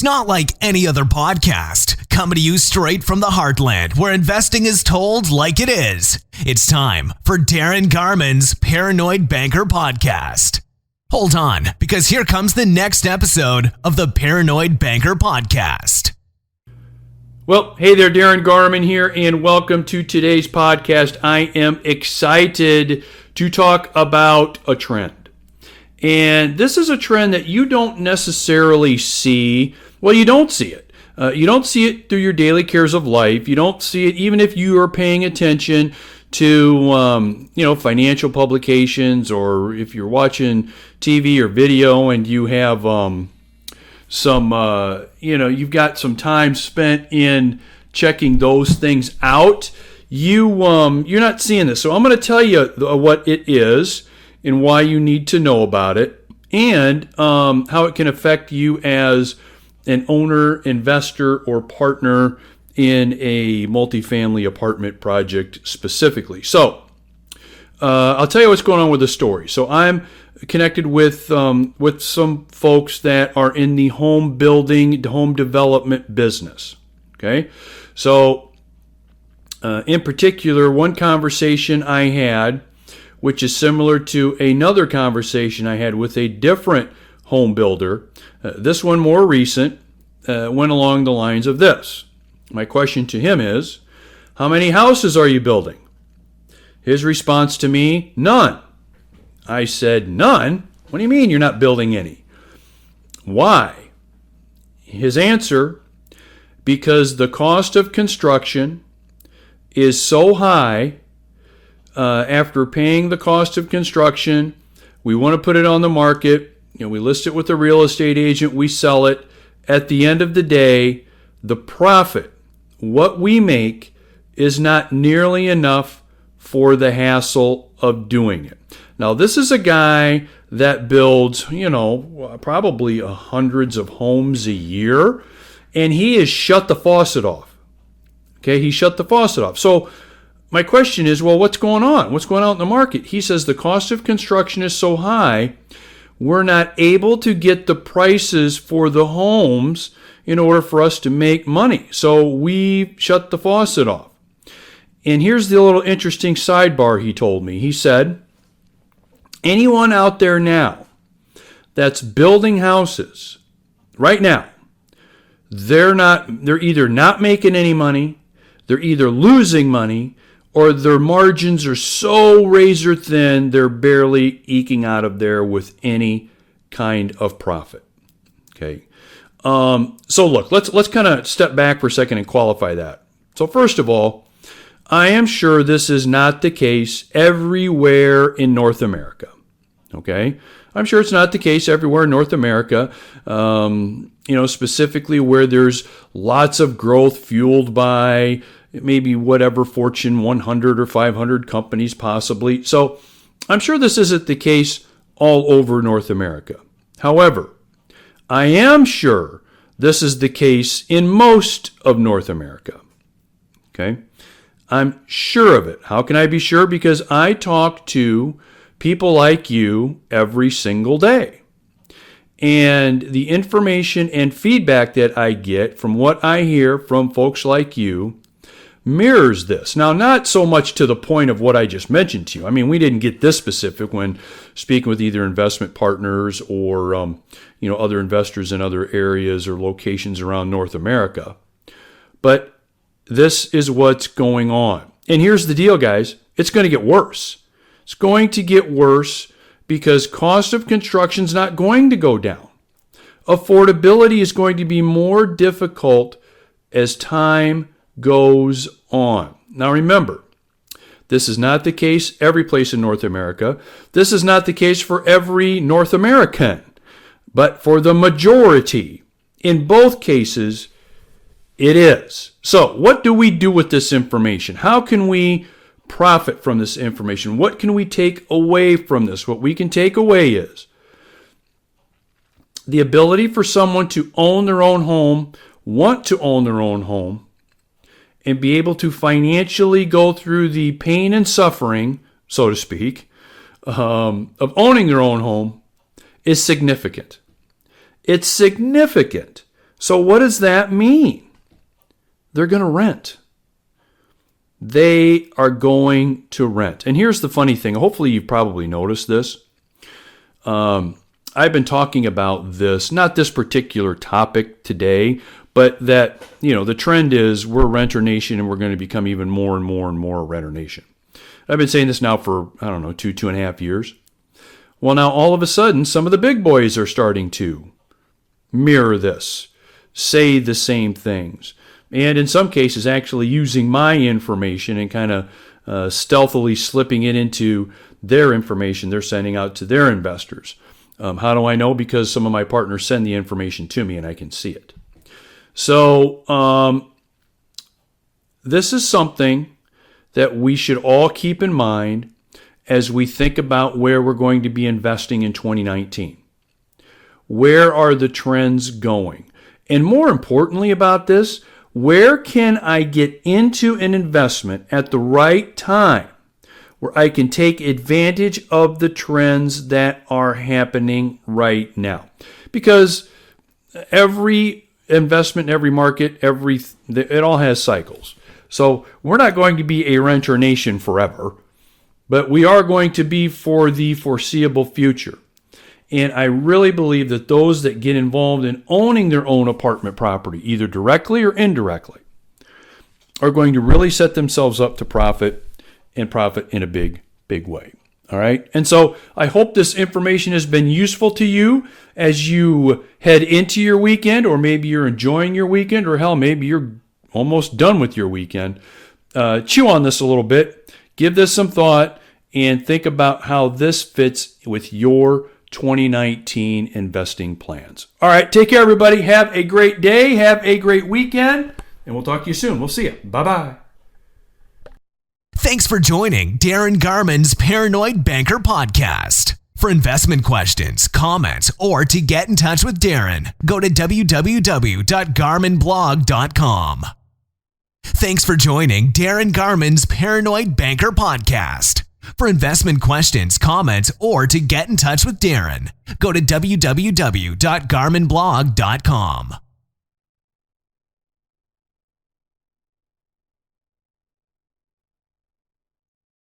not like any other podcast, coming to you straight from the heartland where investing is told like it is. It's time for Darin Garman's Paranoid Banker Podcast. Hold on, because here comes the next episode of the Paranoid Banker Podcast. Well, hey there, Darin Garman here, and welcome to today's podcast. I am excited to talk about a trend. And this is a trend that you don't necessarily see. Well, you don't see it. You don't see it through your daily cares of life. You don't see it even if you are paying attention to financial publications, or if you're watching TV or video and you have you've got some time spent in checking those things out. You're not seeing this. So I'm going to tell you what it is and why you need to know about it, and how it can affect you as an owner, investor, or partner in a multifamily apartment project specifically. So I'll tell you what's going on with the story. So I'm connected with some folks that are in the home building, home development business. Okay, so in particular, one conversation I had, which is similar to another conversation I had with a different home builder. This one more recent, went along the lines of this. My question to him is, how many houses are you building? His response to me, none. I said, none? What do you mean you're not building any? Why? His answer, because the cost of construction is so high. After paying the cost of construction, we want to put it on the market. We list it with a real estate agent. We sell it. At the end of the day, the profit, what we make, is not nearly enough for the hassle of doing it. Now, this is a guy that builds, probably hundreds of homes a year, and he has shut the faucet off. Okay, he shut the faucet off. So my question is, well, what's going on? What's going on in the market? He says the cost of construction is so high, we're not able to get the prices for the homes in order for us to make money. So we shut the faucet off. And here's the little interesting sidebar he told me. He said, anyone out there now that's building houses right now, they're either not making any money, they're either losing money, or their margins are so razor thin, they're barely eking out of there with any kind of profit. Okay. So look, let's kind of step back for a second and qualify that. So first of all, I am sure this is not the case everywhere in North America. Okay. I'm sure it's not the case everywhere in North America, specifically where there's lots of growth fueled by maybe whatever Fortune 100 or 500 companies possibly. So I'm sure this isn't the case all over North America. However, I am sure this is the case in most of North America. Okay? I'm sure of it. How can I be sure? Because I talk to people like you every single day. And the information and feedback that I get from what I hear from folks like you mirrors this. Now, not so much to the point of what I just mentioned to you. I mean, we didn't get this specific when speaking with either investment partners or, other investors in other areas or locations around North America. But this is what's going on. And here's the deal, guys. It's going to get worse. It's going to get worse because cost of construction is not going to go down. Affordability is going to be more difficult as time goes on. Now remember, this is not the case every place in North America. This is not the case for every North American, but for the majority. In both cases, it is. So what do we do with this information? How can we profit from this information? What can we take away from this? What we can take away is the ability for someone to own their own home, want to own their own home, and be able to financially go through the pain and suffering, so to speak, of owning their own home is significant. It's significant. So what does that mean? They're going to rent. They are going to rent. And here's the funny thing. Hopefully you've probably noticed this. I've been talking about this, not this particular topic today, but that, the trend is we're a renter nation and we're going to become even more and more and more a renter nation. I've been saying this now for, 2.5 years. Well, now all of a sudden, some of the big boys are starting to mirror this, say the same things, and in some cases actually using my information and kind of stealthily slipping it into their information they're sending out to their investors. How do I know? Because some of my partners send the information to me and I can see it. So this is something that we should all keep in mind as we think about where we're going to be investing in 2019. Where are the trends going? And more importantly about this, where can I get into an investment at the right time where I can take advantage of the trends that are happening right now? Because every investment, every market, it all has cycles. So we're not going to be a renter nation forever, but we are going to be for the foreseeable future. And I really believe that those that get involved in owning their own apartment property, either directly or indirectly, are going to really set themselves up to profit and profit in a big, big way. All right. And so I hope this information has been useful to you as you head into your weekend, or maybe you're enjoying your weekend, or hell, maybe you're almost done with your weekend. Chew on this a little bit, give this some thought, and think about how this fits with your 2019 investing plans. All right. Take care, everybody. Have a great day. Have a great weekend. And we'll talk to you soon. We'll see you. Bye-bye. Thanks for joining Darin Garman's Paranoid Banker Podcast. For investment questions, comments, or to get in touch with Darin, go to www.garmanblog.com. Thanks for joining Darin Garman's Paranoid Banker Podcast. For investment questions, comments, or to get in touch with Darin, go to www.garmanblog.com.